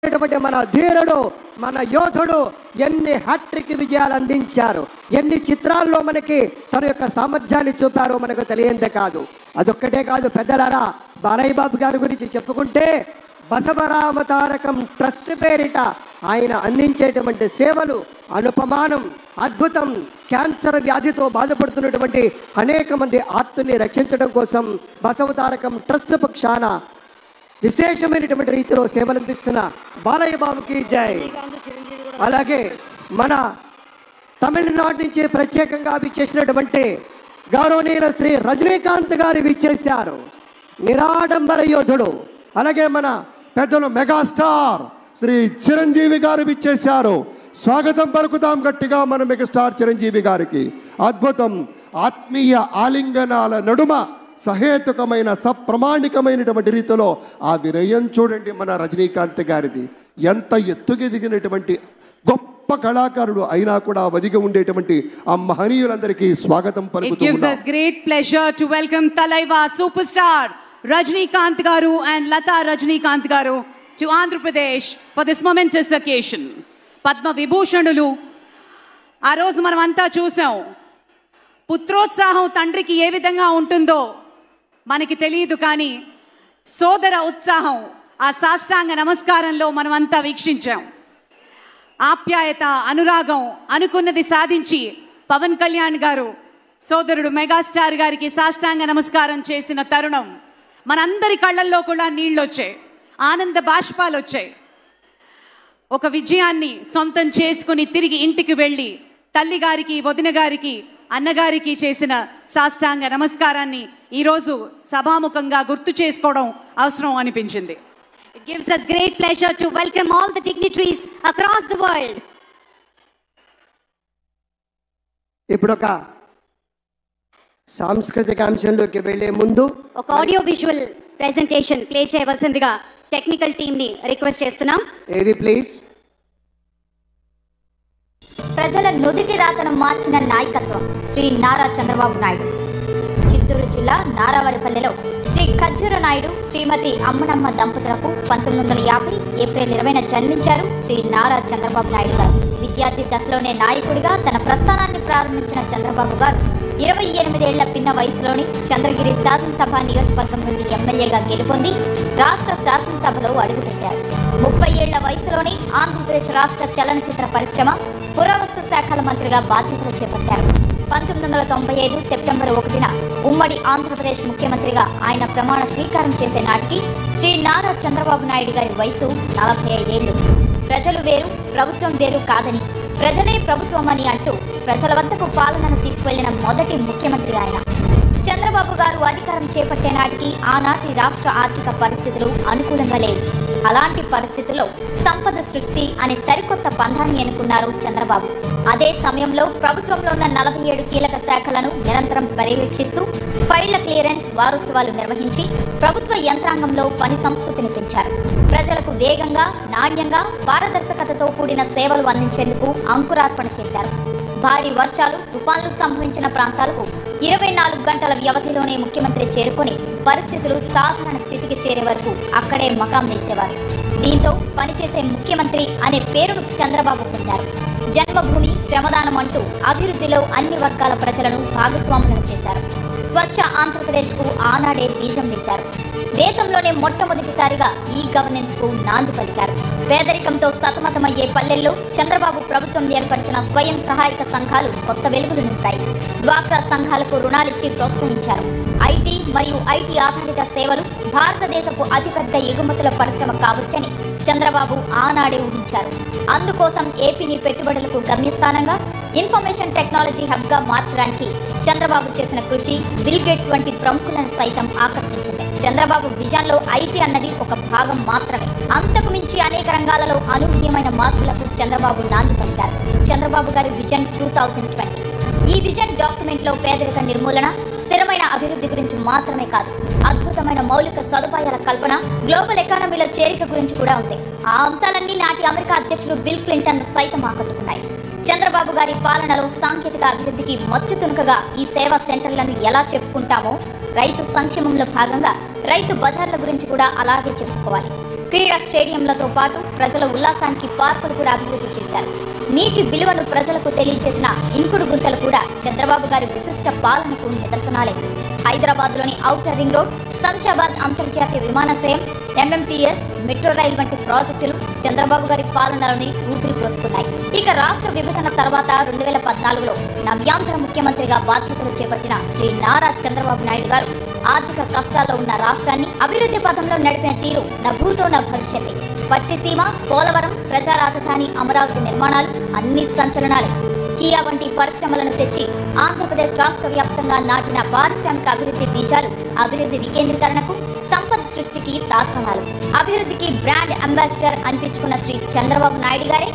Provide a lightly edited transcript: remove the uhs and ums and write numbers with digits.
మన ధీరుడు, మన యోధుడు ఎన్ని హ్యాట్రిక్ విజయాలు అందించారు, ఎన్ని చిత్రాల్లో మనకి తన యొక్క సామర్థ్యాన్ని చూపారో మనకు తెలియందే కాదు. అదొక్కటే కాదు పెద్దలారా, బాలయ్య బాబు గారి గురించి చెప్పుకుంటే బసవరామ తారకం ట్రస్ట్ పేరిట ఆయన అందించేటువంటి సేవలు అనుపమానం, అద్భుతం. క్యాన్సర్ వ్యాధితో బాధపడుతున్నటువంటి అనేక మంది ఆర్తుల్ని రక్షించడం కోసం బసవ తారకం ట్రస్ట్ పక్షాన విశేషమైనటువంటి రీతిలో సేవలు అందిస్తున్న బాలయ్య బాబుకి జై. అలాగే మన తమిళనాడు నుంచి ప్రత్యేకంగా విచ్చేసినటువంటి గౌరవనీయుల శ్రీ రజనీకాంత్ గారు విచ్చేశారు, నిరాడంబర యోధుడు. అలాగే మన పెద్దలు మెగాస్టార్ శ్రీ చిరంజీవి గారు విచ్చేశారు. స్వాగతం పలుకుతాం గట్టిగా మన మెగాస్టార్ చిరంజీవి గారికి. అద్భుతం. ఆత్మీయ ఆలింగనాల నడుమ సహేతుకమైన సప్రమాణికమైనటువంటి రీతిలో ఆ వినయం చూడండి మన రజనీకాంత్ గారిది. ఎంత ఎత్తుకెదిగినటువంటి గొప్ప కళాకారుడు అయినా కూడా వదిగి ఉండేటువంటి ఆ మహనీయులందరికీ స్వాగతం పలుకుతున్నాం. It gives us great pleasure to welcome Talaiva superstar Rajinikanth garu and Lata Rajinikanth garu to Andhra Pradesh for this momentous occasion. Padma Vibhushanulu ఆ రోజు మనం అంతా చూసాం. పుత్రోత్సాహం తండ్రికి ఏ విధంగా ఉంటుందో మనకి తెలియదు, కానీ సోదర ఉత్సాహం ఆ సాష్టాంగ నమస్కారంలో మనం అంతా వీక్షించాం. ఆప్యాయత, అనురాగం, అనుకున్నది సాధించి పవన్ కళ్యాణ్ గారు సోదరుడు మెగాస్టార్ గారికి సాష్టాంగ నమస్కారం చేసిన తరుణం మనందరి కళ్ళల్లో కూడా నీళ్ళు వచ్చాయి, ఆనంద బాష్పాలు వచ్చాయి. ఒక విజయాన్ని సొంతం చేసుకుని తిరిగి ఇంటికి వెళ్ళి తల్లి గారికి, వదిన గారికి, అన్నగారికి చేసిన సాష్టాంగ నమస్కారాన్ని ఈరోజు సభాముఖంగా గుర్తు చేసుకోవడం అవసరం అనిపించింది. It gives us great pleasure to welcome all the dignitaries across the world. ఇప్పుడు ఒక సాంస్కృతిక అంశంలోకి వెళ్లే ముందు ఒక ఆడియో విజువల్ ప్రెజెంటేషన్ ప్లే చేయవలసిందిగా టెక్నికల్ టీమ్ ని రిక్వెస్ట్ చేస్తున్నాం. ఏవి ప్లీజ్. ప్రజల నుదిటి రాతను మార్చిన నాయకత్వం శ్రీ నారా చంద్రబాబు నాయుడు. చిత్తూరు జిల్లా నారావారిపల్లెలో శ్రీ ఖర్జూర నాయుడు, శ్రీమతి అమ్మనమ్మ దంపతులకు 1950 ఏప్రిల్ 20న జన్మించారు శ్రీ నారా చంద్రబాబు నాయుడు గారు. విద్యార్థి దశలోనే నాయకుడిగా తన ప్రస్థానాన్ని ప్రారంభించిన చంద్రబాబు గారు 28 ఏళ్ల పిన్న వయసులోని చంద్రగిరి శాసనసభ నియోజకవర్గం నుండి ఎమ్మెల్యేగా గెలుపొంది రాష్ట్ర శాసనసభలో అడుగుపెట్టారు. 30 ఏళ్ల వయసులోనే ఆంధ్రప్రదేశ్ రాష్ట్ర చలనచిత్ర పరిశ్రమ, పురావస్తు శాఖల మంత్రిగా బాధ్యతలు చేపట్టారు. 1995 సెప్టెంబర్ 1న ఉమ్మడి ఆంధ్రప్రదేశ్ ముఖ్యమంత్రిగా ఆయన ప్రమాణ స్వీకారం చేసే నాటికి శ్రీ నారా చంద్రబాబు నాయుడు గారి వయసు 45 ఏళ్లు. ప్రజలు వేరు, ప్రభుత్వం వేరు కాదని, ప్రజలే ప్రభుత్వం అని అంటూ ప్రజల వద్దకు పాలనను తీసుకువెళ్లిన మొదటి ముఖ్యమంత్రి ఆయన. చంద్రబాబు గారు అధికారం చేపట్టే నాటికి ఆనాటి రాష్ట్ర ఆర్థిక పరిస్థితులు అనుకూలంగా లేవు. అలాంటి పరిస్థితుల్లో సంపద సృష్టి అనే సరికొత్త పంథాన్ని ఎన్నుకున్నారు చంద్రబాబు. అదే సమయంలో ప్రభుత్వంలో ఉన్న 47 కీలక శాఖలను నిరంతరం పర్యవేక్షిస్తూ ఫైళ్ల క్లియరెన్స్ వారోత్సవాలు నిర్వహించి ప్రభుత్వ యంత్రాంగంలో పని సంస్కృతిని పెంచారు. ప్రజలకు వేగంగా, నాణ్యంగా, పారదర్శకతతో కూడిన సేవలు అందించేందుకు అంకురార్పణ చేశారు. భారీ వర్షాలు, తుఫాన్లు సంభవించిన ప్రాంతాలకు 24 గంటల వ్యవధిలోనే ముఖ్యమంత్రి చేరుకొని పరిస్థితులు సాధారణ స్థితికి చేరే వరకు అక్కడే మకాం వేసేవారు. దీంతో పనిచేసే ముఖ్యమంత్రి అనే పేరును చంద్రబాబు పొందారు. జన్మభూమి, శ్రమదానం అంటూ అభివృద్ధిలో అన్ని వర్గాల ప్రజలను భాగస్వాములను చేశారు. స్వచ్ఛ ఆంధ్రప్రదేశ్కు ఆనాడే బీజం వేశారు. దేశంలోనే మొట్టమొదటిసారిగా ఈ గవర్నెన్స్ కు నాంది పలికారు. పేదరికంతో సతమతమయ్యే పల్లెల్లో చంద్రబాబు ప్రభుత్వం ఏర్పరిచిన స్వయం సహాయక సంఘాలు కొత్త వెలుగులు నింపాయి. డ్వాక్రా సంఘాలకు రుణాలిచ్చి ప్రోత్సహించారు. ఐటీ మరియు ఐటీ ఆధారిత సేవలు భారతదేశపు అతిపెద్ద ఎగుమతుల పరిశ్రమ కావచ్చని చంద్రబాబు ఆనాడే ఊహించారు. అందుకోసం ఏపీని పెట్టుబడులకు గమ్యస్థానంగా, ఇన్ఫర్మేషన్ టెక్నాలజీ హబ్ గా మార్చడానికి చంద్రబాబు చేసిన కృషి బిల్ గేట్స్ వంటి ప్రముఖులను సైతం ఆకర్షించింది. చంద్రబాబు విజన్ లో ఐటీ అన్నది ఒక భాగం మాత్రమే. అంతకు మించి అనేక రంగాలలో అనూహ్యమైన మార్పులకు చంద్రబాబు నాంది పలికారు. చంద్రబాబు గారి విజన్ 2020. ఈ విజన్ డాక్యుమెంట్ లో పేదరిక నిర్మూలన, స్థిరమైన అభివృద్ధి గురించి మాత్రమే కాదు, అద్భుతమైన మౌలిక సదుపాయాల కల్పన, గ్లోబల్ ఎకానమీలో చేరిక గురించి కూడా ఉంది. ఆ అంశాలన్నీ నాటి అమెరికా అధ్యక్షుడు బిల్ క్లింటన్ సైతం ఆకట్టుకున్నాయి. చంద్రబాబు గారి పాలనలో సాంకేతిక అభివృద్ధికి మచ్చుతునుకగా ఈ సేవా సెంటర్లను ఎలా చెప్పుకుంటామో రైతు సంక్షేమంలో భాగంగా రైతు బజార్ల గురించి కూడా అలాగే చెప్పుకోవాలి. క్రీడా స్టేడియంలతో పాటు ప్రజల ఉల్లాసానికి పార్కులు కూడా అభివృద్ధి చేశారు. నీటి విలువను ప్రజలకు తెలియజేసిన ఇంకుడు గుంతలు కూడా చంద్రబాబు గారి విశిష్ట పాలనకు నిదర్శనాలే. హైదరాబాద్లోని ఔటర్ రింగ్ రోడ్, శంషాబాద్ అంతర్జాతీయ విమానాశ్రయం, ఎంఎంటీఎస్, మెట్రో రైల్ వంటి ప్రాజెక్టులు చంద్రబాబు గారి పాలనలోని ఊపిరి పోసుకున్నాయి. ఇక రాష్ట్ర విభజన తర్వాత 2014లో నవ్యాంధ్ర ముఖ్యమంత్రిగా బాధ్యతలు చేపట్టిన శ్రీ నారా చంద్రబాబు నాయుడు గారు ఆర్థిక కష్టాల్లో ఉన్న రాష్ట్రాన్ని అభివృద్ధి పథంలో నడిపిన తీరు నా భూతో నా భవిష్యత్తే. పట్టిసీమ, పోలవరం, ప్రజా రాజధాని, అమరావతి నిర్మాణాలు అన్ని సంచలనాలే. కియా వంటి పరిశ్రమలను తెచ్చి ఆంధ్రప్రదేశ్ రాష్ట్ర వ్యాప్తంగా నాటిన పారిశ్రామిక అభివృద్ధి బీజాలు అభివృద్ధి వికేంద్రీకరణకు, సంపద సృష్టికి తార్కాణాలు. అభివృద్ధికి బ్రాండ్ అంబాసిడర్ అనిపించుకున్న శ్రీ చంద్రబాబు నాయుడు గారే